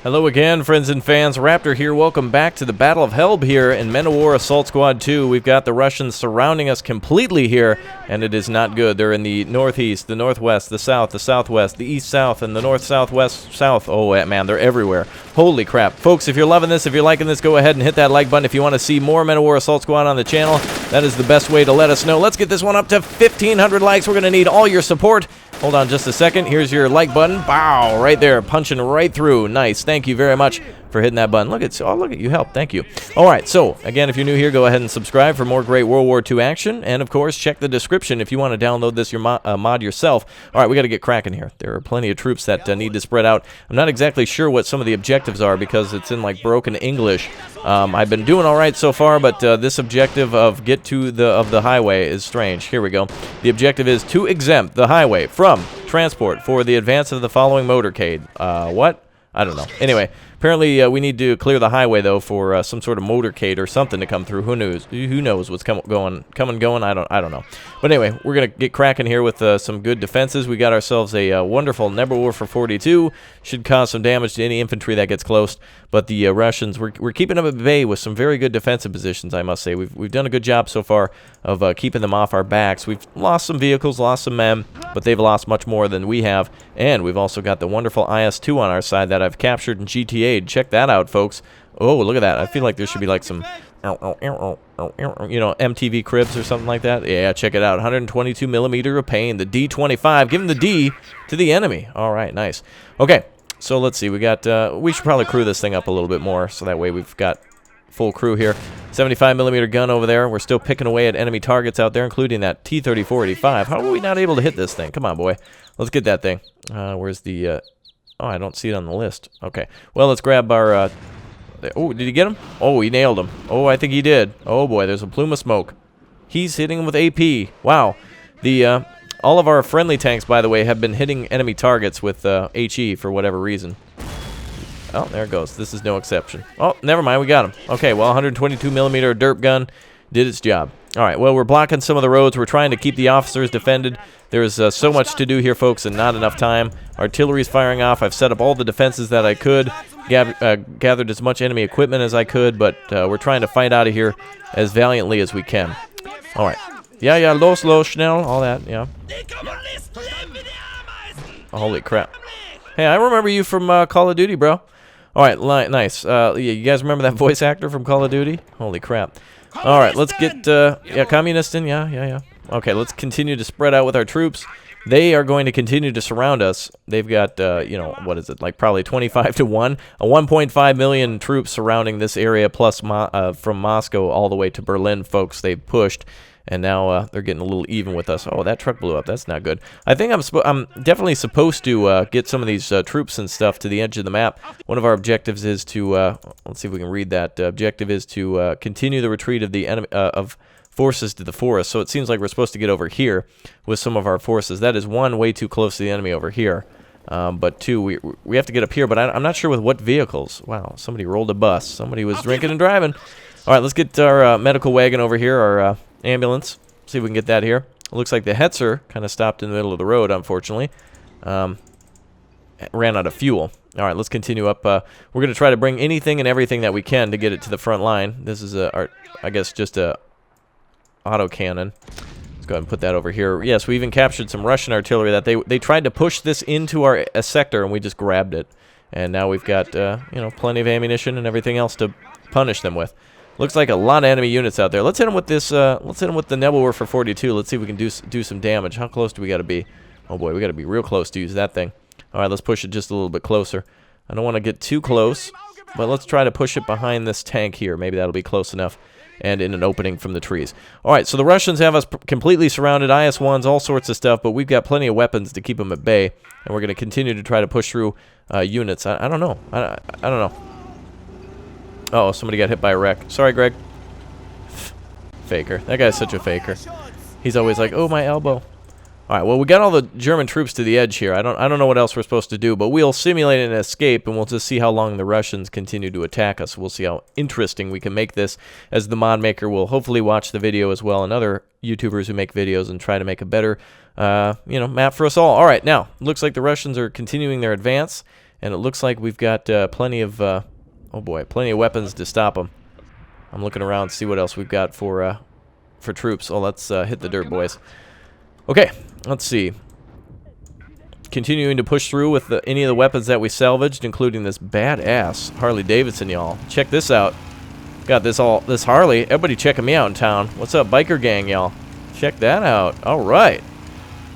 Hello again, friends and fans. Raptor here. Welcome back to the Battle of Halbe here in Men of War Assault Squad 2. We've got the Russians surrounding us completely here, and it is not good. They're in the northeast, the northwest, the south, the southwest, the east-south, and the north-southwest-south. Oh, man, they're everywhere. Holy crap. Folks, if you're loving this, if you're liking this, go ahead and hit that like button. If you want to see more Men of War Assault Squad on the channel, that is the best way to let us know. Let's get this one up to 1,500 likes. We're going to need all your support. Hold on just a second. Here's your like button. Wow, right there, punching right through. Nice. Thank you very much for hitting that button. Look at, oh, look at you helped. Thank you. All right, so again, if you're new here, go ahead and subscribe for more great World War II action, and of course, check the description if you want to download this mod yourself. All right, we got to get cracking here. There are plenty of troops that need to spread out. I'm not exactly sure what some of the objectives are because it's in like broken English. I've been doing all right so far, but this objective of get to the highway is strange. Here we go. The objective is to exempt the highway from transport for the advance of the following motorcade. What? I don't know. Anyway, apparently we need to clear the highway though for some sort of motorcade or something to come through. Who knows? Who knows what's coming going? I don't know. But anyway, we're gonna get cracking here with some good defenses. We got ourselves a wonderful Nebelwerfer 42. Should cause some damage to any infantry that gets close. But the Russians, we're keeping them at bay with some very good defensive positions. I must say, we've done a good job so far of keeping them off our backs. We've lost some vehicles, lost some men, but they've lost much more than we have. And we've also got the wonderful IS-2 on our side that I've captured and GTA'd. Check that out, folks. Oh, look at that. I feel like there should be like some, you know, MTV cribs or something like that. Yeah, check it out. 122 millimeter of pain. The D25. Giving the D to the enemy. All right, nice. Okay, so let's see. We got, we should probably crew this thing up a little bit more so that way we've got full crew here. 75 millimeter gun over there. We're still picking away at enemy targets out there, including that T-34-85. How are we not able to hit this thing? Come on, boy. Let's get that thing. Where's the... Oh, I don't see it on the list. Okay. Well, let's grab our... Oh, did he get him? Oh, he nailed him. Oh, I think he did. Oh, boy, there's a plume of smoke. He's hitting him with AP. Wow. The all of our friendly tanks, by the way, have been hitting enemy targets with HE for whatever reason. Oh, there it goes. This is no exception. Oh, never mind. We got him. Okay, well, 122 millimeter derp gun did its job. All right, well, we're blocking some of the roads. We're trying to keep the officers defended. There's so much to do here, folks, and not enough time. Artillery's firing off. I've set up all the defenses that I could, gathered as much enemy equipment as I could, but we're trying to fight out of here as valiantly as we can. All right. Yeah, los, schnell, all that, yeah. Holy crap. Hey, I remember you from Call of Duty, bro. All right, nice. You guys remember that voice actor from Call of Duty? Holy crap. All right, let's get, yeah, communist in, yeah. Okay, let's continue to spread out with our troops. They are going to continue to surround us. They've got, you know, what is it, like probably 25 to 1. 1.5 million troops surrounding this area, plus from Moscow all the way to Berlin, folks. They've pushed, and now they're getting a little even with us. Oh, that truck blew up. That's not good. I think I'm definitely supposed to get some of these troops and stuff to the edge of the map. One of our objectives is to, let's see if we can read that. Objective is to continue the retreat of the enemy, of forces to the forest. So it seems like we're supposed to get over here with some of our forces. That is one, way too close to the enemy over here. But two, we have to get up here, but I'm not sure with what vehicles. Wow, somebody rolled a bus. Somebody was drinking and driving. All right, let's get our medical wagon over here, our ambulance. See if we can get that here. It looks like the Hetzer kind of stopped in the middle of the road, unfortunately. Ran out of fuel. All right, let's continue up. We're going to try to bring anything and everything that we can to get it to the front line. This is, I guess, just a autocannon. Let's go ahead and put that over here. Yes, we even captured some Russian artillery that they tried to push this into our sector, and we just grabbed it. And now we've got, you know, plenty of ammunition and everything else to punish them with. Looks like a lot of enemy units out there. Let's hit them with this. Let's hit them with the Nebelwerfer 42. Let's see if we can do some damage. How close do we got to be? Oh boy, we got to be real close to use that thing. All right, let's push it just a little bit closer. I don't want to get too close, but let's try to push it behind this tank here. Maybe that'll be close enough, and in an opening from the trees. All right, so the Russians have us completely surrounded. IS-1s, all sorts of stuff, but we've got plenty of weapons to keep them at bay, and we're going to continue to try to push through units. I don't know. I don't know. Oh, somebody got hit by a wreck. Sorry, Greg. Faker. That guy's such a faker. He's always like, oh, my elbow. All right, well, we got all the German troops to the edge here. I don't know what else we're supposed to do, but we'll simulate an escape, and we'll just see how long the Russians continue to attack us. We'll see how interesting we can make this, as the mod maker will hopefully watch the video as well, and other YouTubers who make videos and try to make a better, you know, map for us all. All right, now, looks like the Russians are continuing their advance, And it looks like we've got plenty of, oh boy, plenty of weapons to stop them. I'm looking around to see what else we've got for troops. Oh, let's hit the dirt, boys. Okay, let's see. Continuing to push through with any of the weapons that we salvaged, including this badass Harley Davidson, y'all. Check this out. Got this Harley. Everybody checking me out in town. What's up, biker gang, y'all? Check that out. All right.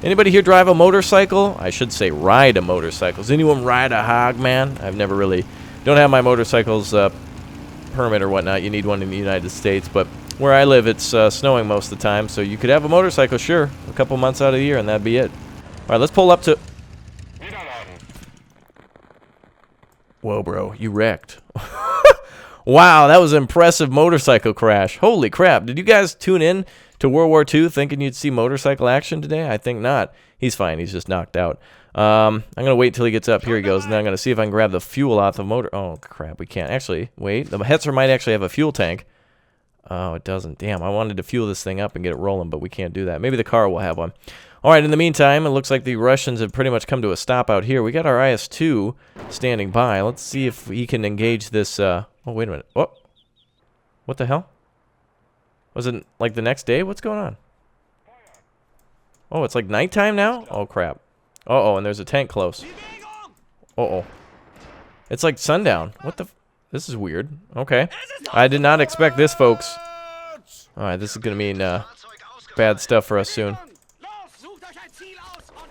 Anybody here drive a motorcycle? I should say ride a motorcycle. Does anyone ride a hog, man? I've never really... Don't have my motorcycle's permit or whatnot. You need one in the United States. But where I live, it's snowing most of the time. So you could have a motorcycle, sure. A couple months out of the year, and that'd be it. All right, let's pull up to... Whoa, bro. You wrecked. Wow, that was an impressive motorcycle crash. Holy crap. Did you guys tune in to World War II thinking you'd see motorcycle action today? I think not. He's fine. He's just knocked out. I'm going to wait till he gets up. Here he goes. And then I'm going to see if I can grab the fuel off the motor. Oh, crap. We can't. Actually, wait. The Hetzer might actually have a fuel tank. Oh, it doesn't. Damn, I wanted to fuel this thing up and get it rolling, but we can't do that. Maybe the car will have one. All right, in the meantime, it looks like the Russians have pretty much come to a stop out here. We got our IS-2 standing by. Let's see if he can engage this... Oh, wait a minute. Oh. What the hell? Was it like the next day? What's going on? Oh, it's like nighttime now? Oh, crap. Uh-oh, and there's a tank close. Uh-oh. It's like sundown. What the... This is weird. Okay. I did not expect this, folks. Alright, this is going to mean bad stuff for us soon.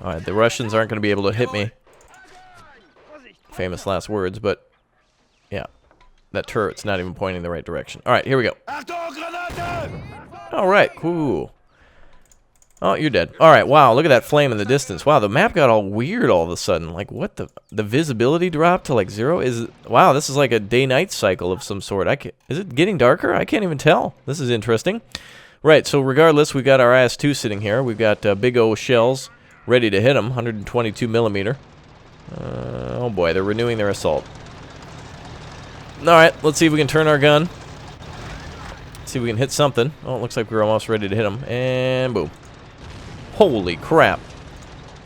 Alright, the Russians aren't going to be able to hit me. Famous last words, but... Yeah. That turret's not even pointing the right direction. Alright, here we go. Alright, cool. Oh, you're dead. Alright, wow, look at that flame in the distance. Wow, the map got all weird all of a sudden. Like, what the... The visibility dropped to, like, 0? Wow, this is like a day-night cycle of some sort. Is it getting darker? I can't even tell. This is interesting. Right, so regardless, we've got our IS-2 sitting here. We've got big O shells ready to hit them. 122 millimeter. Oh, boy, they're renewing their assault. Alright, let's see if we can turn our gun. See if we can hit something. Oh, it looks like we're almost ready to hit them. And boom. Holy crap.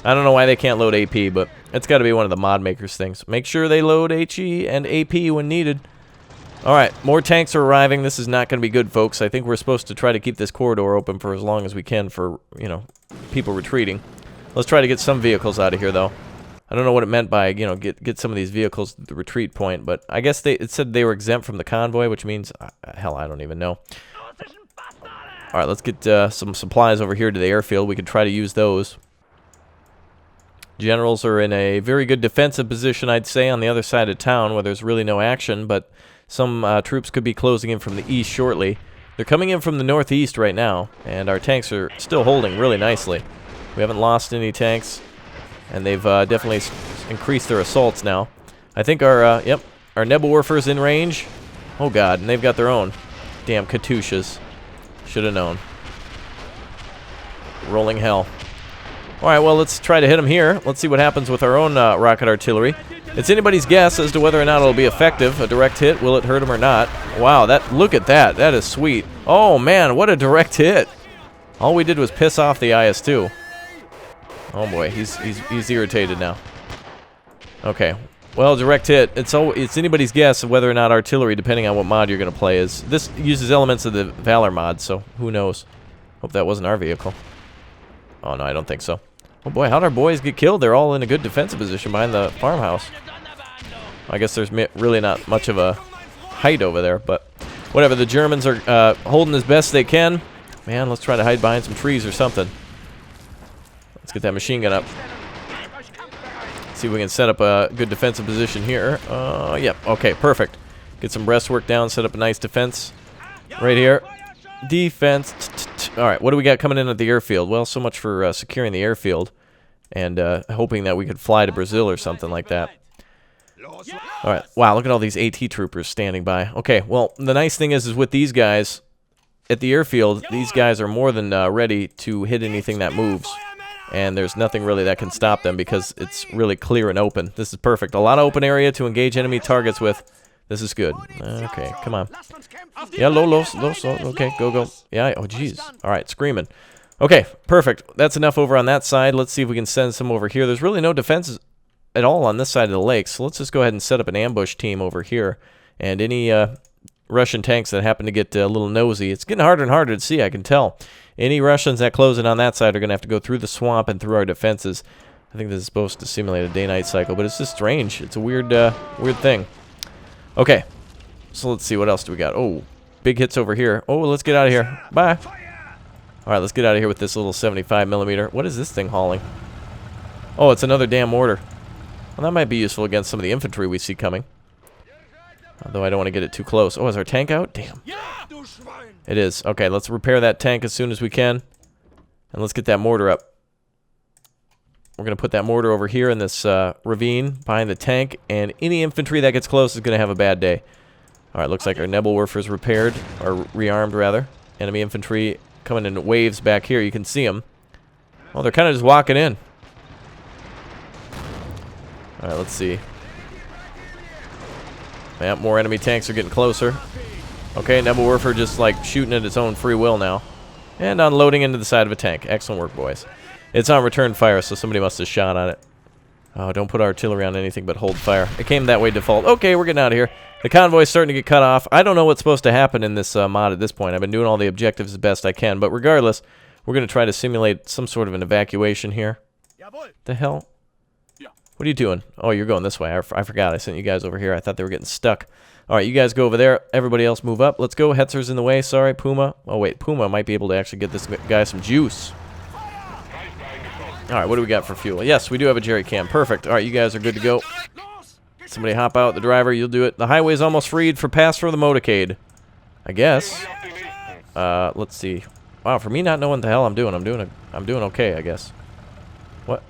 I don't know why they can't load AP, but it's got to be one of the mod makers things. Make sure they load HE and AP when needed. Alright, more tanks are arriving. This is not going to be good, folks. I think we're supposed to try to keep this corridor open for as long as we can for, you know, people retreating. Let's try to get some vehicles out of here, though. I don't know what it meant by, you know, get some of these vehicles to the retreat point, but I guess it said they were exempt from the convoy, which means, hell, I don't even know. All right, let's get some supplies over here to the airfield. We could try to use those. Generals are in a very good defensive position, I'd say, on the other side of town where there's really no action, but some troops could be closing in from the east shortly. They're coming in from the northeast right now, and our tanks are still holding really nicely. We haven't lost any tanks. And they've definitely increased their assaults now. I think our Nebelwerfer's in range. Oh, God, and they've got their own. Damn Katyushas. Should have known. Rolling hell. All right, well, let's try to hit them here. Let's see what happens with our own rocket artillery. It's anybody's guess as to whether or not it'll be effective. A direct hit, will it hurt them or not? Wow, look at that. That is sweet. Oh, man, what a direct hit. All we did was piss off the IS-2. Oh boy, he's irritated now. Okay, well, direct hit. It's anybody's guess of whether or not artillery, depending on what mod you're gonna play, is. This uses elements of the Valor mod, so who knows? Hope that wasn't our vehicle. Oh no, I don't think so. Oh boy, how'd our boys get killed? They're all in a good defensive position behind the farmhouse. I guess there's really not much of a height over there, but whatever. The Germans are holding as best they can. Man, let's try to hide behind some trees or something. Let's get that machine gun up. See if we can set up a good defensive position here. Yep. Okay, perfect. Get some breastwork down, set up a nice defense right here. Defense. All right, what do we got coming in at the airfield? Well, so much for securing the airfield and hoping that we could fly to Brazil or something like that. All right. Wow, look at all these AT troopers standing by. Okay, well, the nice thing is with these guys at the airfield, these guys are more than ready to hit anything that moves. And there's nothing really that can stop them because it's really clear and open. This is perfect. A lot of open area to engage enemy targets with. This is good. Okay, come on. Yeah, los. Okay, go. Yeah, oh, jeez. All right, screaming. Okay, perfect. That's enough over on that side. Let's see if we can send some over here. There's really no defenses. at all on this side of the lake, so let's just go ahead and set up an ambush team over here. And any Russian tanks that happen to get a little nosy, it's getting harder and harder to see, I can tell. Any Russians that close in on that side are going to have to go through the swamp and through our defenses. I think this is supposed to simulate a day-night cycle, but it's just strange. It's a weird, weird thing. Okay, so let's see, what else do we got? Oh, big hits over here. Oh, let's get out of here. Bye. All right, let's get out of here with this little 75mm. What is this thing hauling? Oh, it's another damn mortar. Well, that might be useful against some of the infantry we see coming. Although I don't want to get it too close. Oh, is our tank out? Damn. It is. Okay, let's repair that tank as soon as we can. And let's get that mortar up. We're going to put that mortar over here in this ravine behind the tank. And any infantry that gets close is going to have a bad day. Alright, looks like our Nebelwerfer's repaired. Or rearmed, rather. Enemy infantry coming in waves back here. You can see them. Well, they're kind of just walking in. Alright, let's see. Yeah, more enemy tanks are getting closer. Okay, Nebelwerfer just like shooting at its own free will now. And unloading into the side of a tank. Excellent work, boys. It's on return fire, so somebody must have shot on it. Oh, don't put artillery on anything but hold fire. It came that way default. Okay, we're getting out of here. The convoy's starting to get cut off. I don't know what's supposed to happen in this mod at this point. I've been doing all the objectives as best I can, but regardless, we're going to try to simulate some sort of an evacuation here. The hell? What are you doing? Oh, you're going this way. I forgot. I sent you guys over here. I thought they were getting stuck. All right, you guys go over there. Everybody else move up. Let's go. Hetzer's in the way. Sorry, Puma. Oh, wait. Puma might be able to actually get this guy some juice. All right, what do we got for fuel? Yes, we do have a jerry can. Perfect. All right, you guys are good to go. Somebody hop out. The driver, you'll do it. The highway's almost freed for pass for the motorcade. I guess. Let's see. Wow, for me not knowing what the hell I'm doing okay, I guess. What?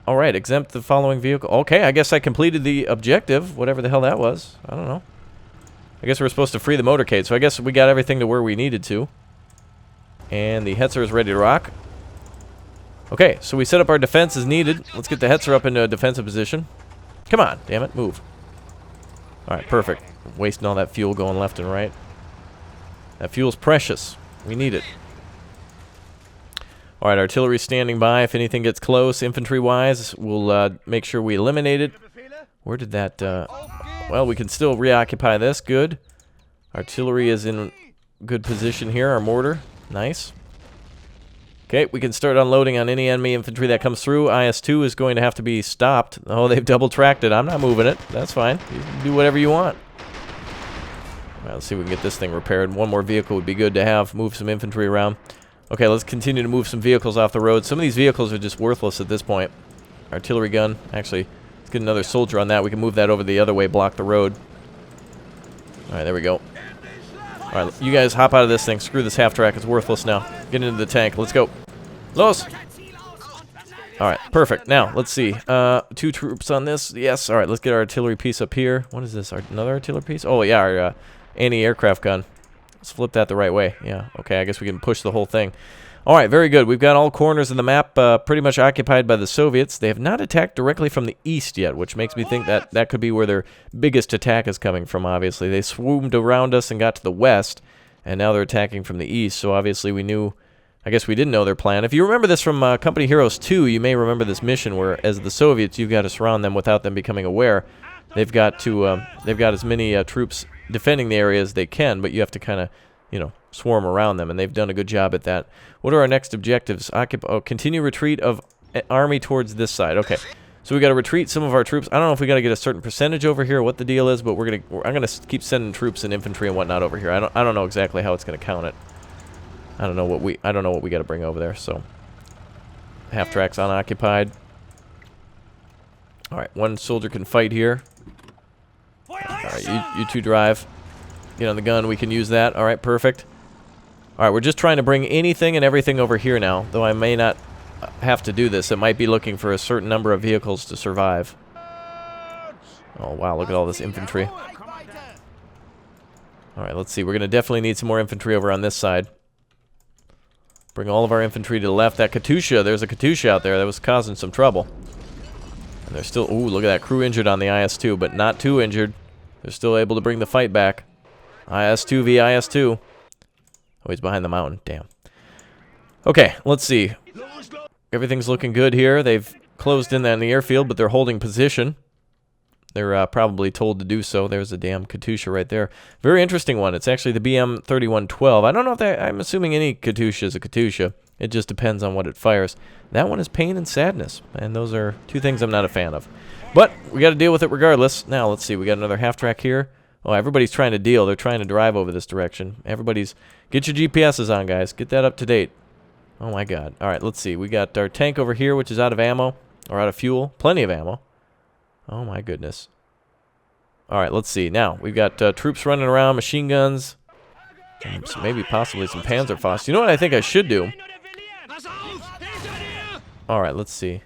All right, exempt the following vehicle. Okay, I guess I completed the objective, whatever the hell that was. I don't know. I guess we're supposed to free the motorcade, so I guess we got everything to where we needed to. And the Hetzer is ready to rock. Okay, so we set up our defense as needed. Let's get the Hetzer up into a defensive position. Come on, damn it, move. All right, perfect. Wasting all that fuel going left and right. That fuel's precious. We need it. All right, artillery standing by. If anything gets close, infantry-wise, we'll make sure we eliminate it. Where did that... well, we can still reoccupy this. Good. Artillery is in good position here. Our mortar. Nice. Okay, we can start unloading on any enemy infantry that comes through. IS-2 is going to have to be stopped. Oh, they've double-tracked it. I'm not moving it. That's fine. You can do whatever you want. All right, let's see if we can get this thing repaired. One more vehicle would be good to have. Move some infantry around. Okay, let's continue to move some vehicles off the road. Some of these vehicles are just worthless at this point. Artillery gun. Actually, let's get another soldier on that. We can move that over the other way, block the road. All right, there we go. All right, you guys hop out of this thing. Screw this half-track. It's worthless now. Get into the tank. Let's go. Los! All right, perfect. Now, let's see. 2 troops on this. Yes. All right, let's get our artillery piece up here. What is this? Another artillery piece? Oh, yeah, our anti-aircraft gun. Let's flip that the right way. Yeah, okay, I guess we can push the whole thing. All right, very good. We've got all corners of the map pretty much occupied by the Soviets. They have not attacked directly from the east yet, which makes me think that that could be where their biggest attack is coming from, obviously. They swarmed around us and got to the west, and now they're attacking from the east, so obviously we knew... I guess we didn't know their plan. If you remember this from Company Heroes 2, you may remember this mission where, as the Soviets, you've got to surround them without them becoming aware. They've got to, they've got as many troops defending the area as they can, but you have to kind of, you know, swarm around them, and they've done a good job at that. What are our next objectives? Continue retreat of army towards this side. Okay, so we got to retreat some of our troops. I don't know if we got to get a certain percentage over here, what the deal is, but I'm gonna keep sending troops and infantry and whatnot over here. I don't know exactly how it's gonna count it. I don't know what we got to bring over there. So half tracks unoccupied. All right, one soldier can fight here. All right, you two drive. Get on the gun. We can use that. All right, perfect. All right, we're just trying to bring anything and everything over here now. Though I may not have to do this. It might be looking for a certain number of vehicles to survive. Oh wow, look at all this infantry. All right, let's see. We're gonna definitely need some more infantry over on this side. Bring all of our infantry to the left. That Katusha, there's a Katusha out there that was causing some trouble. And they're still, ooh, look at that crew injured on the IS-2, but not too injured. They're still able to bring the fight back. IS-2 v IS-2. Oh, he's behind the mountain, damn. Okay, let's see. Everything's looking good here. They've closed in on the airfield, but they're holding position. They're probably told to do so. There's a damn Katusha right there. Very interesting one. It's actually the BM-3112. I don't know if that... I'm assuming any Katusha is a Katusha. It just depends on what it fires. That one is pain and sadness, and those are two things I'm not a fan of. But we got to deal with it regardless. Now, let's see. We got another half-track here. Oh, everybody's trying to deal. They're trying to drive over this direction. Everybody's... Get your GPSs on, guys. Get that up to date. Oh, my God. All right, let's see. We got our tank over here, which is out of ammo, or out of fuel. Plenty of ammo. Oh, my goodness. All right, let's see. Now, we've got troops running around, machine guns, and maybe possibly some Panzerfaust. You know what I think I should do? All right, let's see.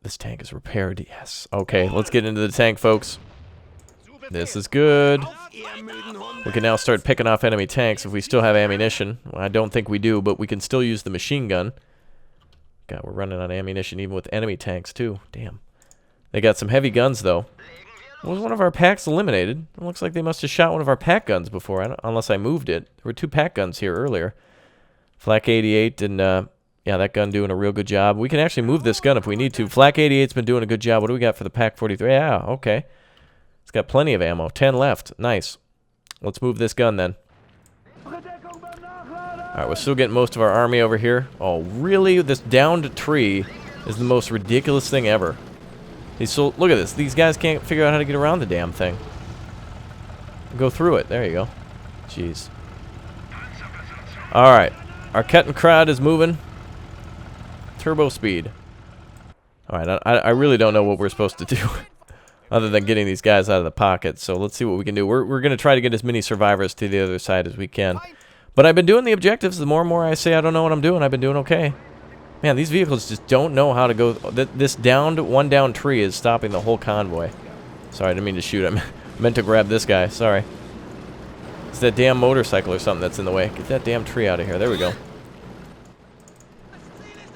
This tank is repaired. Yes. Okay, let's get into the tank, folks. This is good. We can now start picking off enemy tanks if we still have ammunition. Well, I don't think we do, but we can still use the machine gun. God, we're running on ammunition even with enemy tanks, too. Damn. They got some heavy guns, though. Was one of our packs eliminated? It looks like they must have shot one of our pack guns before, unless I moved it. There were 2 pack guns here earlier. Flak 88 and, yeah, that gun doing a real good job. We can actually move this gun if we need to. Flak 88's been doing a good job. What do we got for the Pack 43? Yeah, okay. It's got plenty of ammo. 10 left. Nice. Let's move this gun, then. Alright, we're still getting most of our army over here. Oh, really? This downed tree is the most ridiculous thing ever. Look at this. These guys can't figure out how to get around the damn thing. Go through it. There you go. Jeez. Alright. Our Kettenkrad is moving. Turbo speed. Alright, I really don't know what we're supposed to do. Other than getting these guys out of the pocket. So let's see what we can do. We're going to try to get as many survivors to the other side as we can. But I've been doing the objectives. The more and more I say I don't know what I'm doing, I've been doing okay. Man, these vehicles just don't know how to go. This one down tree is stopping the whole convoy. Sorry, I didn't mean to shoot. I meant to grab this guy. Sorry. It's that damn motorcycle or something that's in the way. Get that damn tree out of here. There we go.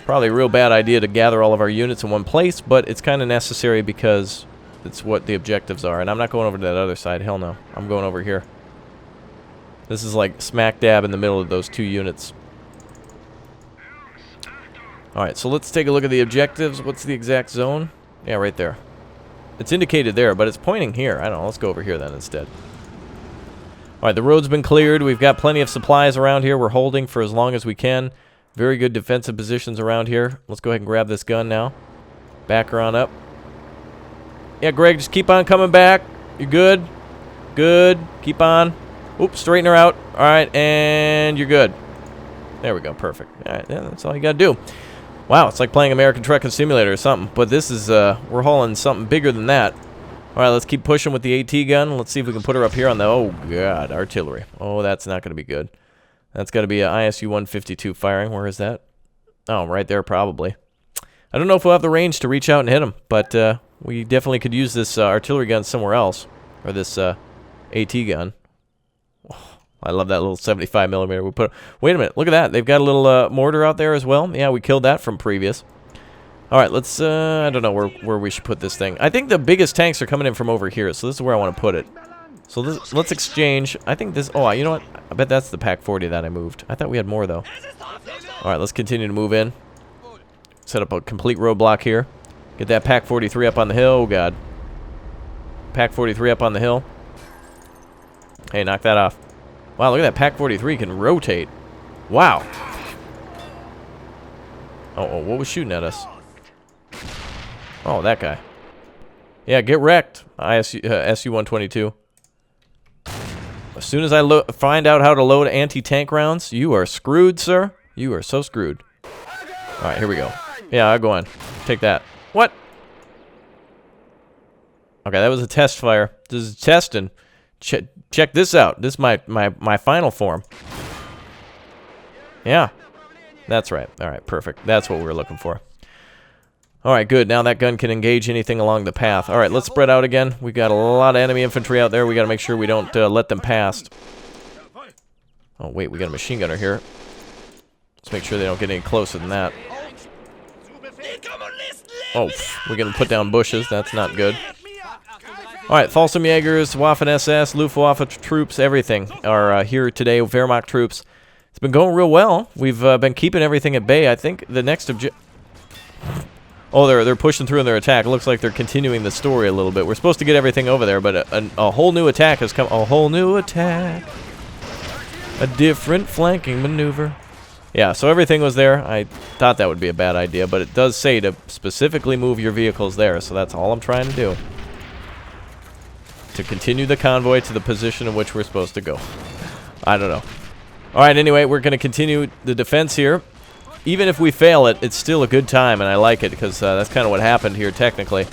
Probably a real bad idea to gather all of our units in one place, but it's kind of necessary because it's what the objectives are. And I'm not going over to that other side. Hell no. I'm going over here. This is like smack dab in the middle of those 2 units. Alright, so let's take a look at the objectives. What's the exact zone? Yeah, right there. It's indicated there, but it's pointing here. I don't know. Let's go over here then instead. Alright, the road's been cleared. We've got plenty of supplies around here. We're holding for as long as we can. Very good defensive positions around here. Let's go ahead and grab this gun now. Back her on up. Yeah, Greg, just keep on coming back. You're good. Good. Keep on. Oops, straighten her out. Alright, and you're good. There we go. Perfect. Alright, yeah, that's all you gotta do. Wow, it's like playing American Trucking Simulator or something. But this is, we're hauling something bigger than that. Alright, let's keep pushing with the AT gun. Let's see if we can put her up here on the, oh god, artillery. Oh, that's not gonna be good. That's gotta be a ISU-152 firing. Where is that? Oh, right there probably. I don't know if we'll have the range to reach out and hit him, but we definitely could use this artillery gun somewhere else. Or this AT gun. I love that little 75 millimeter. We put. Wait a minute, look at that. They've got a little mortar out there as well. Yeah, we killed that from previous. All right, let's. I don't know where we should put this thing. I think the biggest tanks are coming in from over here, so this is where I want to put it. So let's exchange. I think this. Oh, you know what? I bet that's the Pack 40 that I moved. I thought we had more though. All right, let's continue to move in. Set up a complete roadblock here. Get that Pack 43 up on the hill. Oh god. Pack 43 up on the hill. Hey, knock that off. Wow, look at that. Pack 43 can rotate. Wow. Oh, what was shooting at us? Oh, that guy. Yeah, get wrecked. SU-122. As soon as I find out how to load anti-tank rounds, you are screwed, sir. You are so screwed. All right, here we go. Yeah, I'll go on. Take that. What? Okay, that was a test fire. This is testing. Check this out. This is my final form. Yeah. That's right. All right, perfect. That's what we were looking for. All right, good. Now that gun can engage anything along the path. All right, let's spread out again. We got a lot of enemy infantry out there. We got to make sure we don't let them past. Oh, wait, we got a machine gunner here. Let's make sure they don't get any closer than that. Oh, we're going to put down bushes. That's not good. All right, Fallschirmjägers, Waffen-SS, Luftwaffe troops, everything are here today. Wehrmacht troops. It's been going real well. We've been keeping everything at bay. I think the next Oh, they're pushing through in their attack. It looks like they're continuing the story a little bit. We're supposed to get everything over there, but a whole new attack has come. A whole new attack. A different flanking maneuver. Yeah, so everything was there. I thought that would be a bad idea, but it does say to specifically move your vehicles there, so that's all I'm trying to do. To continue the convoy to the position in which we're supposed to go. I don't know. Alright, anyway, we're going to continue the defense here. Even if we fail it, it's still a good time, and I like it, because that's kind of what happened here, technically.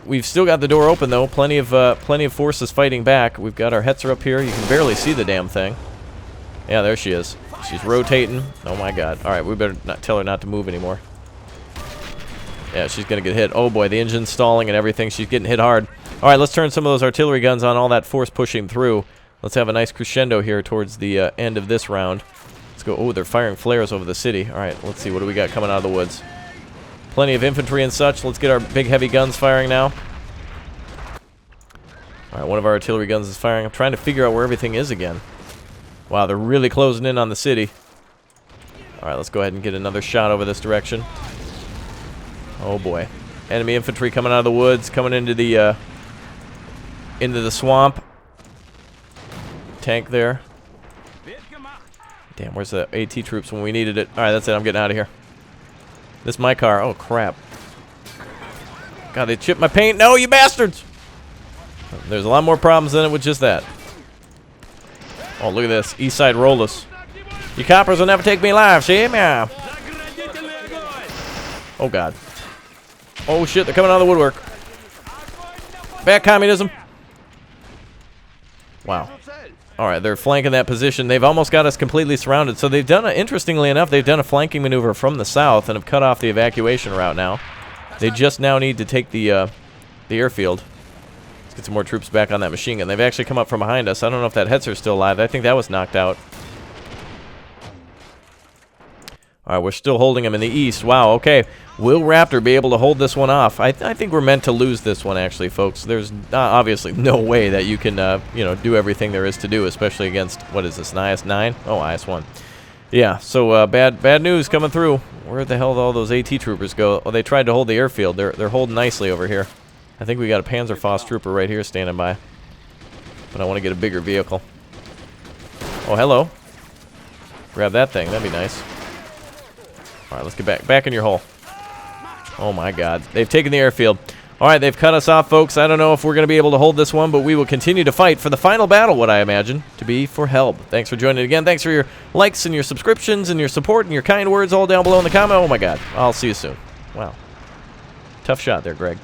We've still got the door open, though. Plenty of forces fighting back. We've got our Hetzer up here. You can barely see the damn thing. Yeah, there she is. She's rotating. Oh, my God. Alright, we better not tell her not to move anymore. Yeah, she's going to get hit. Oh, boy, the engine's stalling and everything. She's getting hit hard. Alright, let's turn some of those artillery guns on all that force pushing through. Let's have a nice crescendo here towards the end of this round. Let's go. Oh, they're firing flares over the city. All right, let's see. What do we got coming out of the woods? Plenty of infantry and such. Let's get our big heavy guns firing now. All right, one of our artillery guns is firing. I'm trying to figure out where everything is again. Wow, they're really closing in on the city. All right, let's go ahead and get another shot over this direction. Oh, boy. Enemy infantry coming out of the woods, coming into the swamp. Tank there. Damn, where's the AT troops when we needed it? Alright, that's it. I'm getting out of here. This is my car. Oh, crap. God, they chipped my paint. No, you bastards! There's a lot more problems than it with just that. Oh, look at this. East side rollers. You coppers will never take me alive, see? Yeah. Oh, God. Oh, shit. They're coming out of the woodwork. Back communism. Wow. Alright, they're flanking that position. They've almost got us completely surrounded. So they've done, interestingly enough, they've done a flanking maneuver from the south and have cut off the evacuation route now. They just now need to take the airfield. Let's get some more troops back on that machine gun. They've actually come up from behind us. I don't know if that Hetzer's still alive. I think that was knocked out. Alright, we're still holding him in the east. Wow, okay. Will Raptor be able to hold this one off? I think we're meant to lose this one, actually, folks. There's obviously no way that you can, do everything there is to do, especially against, what is this, an IS-9? Oh, IS-1. Yeah, so bad news coming through. Where the hell did all those AT troopers go? Oh, they tried to hold the airfield. They're holding nicely over here. I think we got a Panzerfaust trooper right here standing by. But I want to get a bigger vehicle. Oh, hello. Grab that thing. That'd be nice. All right, let's get back in your hole. Oh, my God. They've taken the airfield. All right, they've cut us off, folks. I don't know if we're going to be able to hold this one, but we will continue to fight for the final battle, what I imagine to be for Halbe. Thanks for joining again. Thanks for your likes and your subscriptions and your support and your kind words all down below in the comment. Oh, my God. I'll see you soon. Wow. Tough shot there, Greg.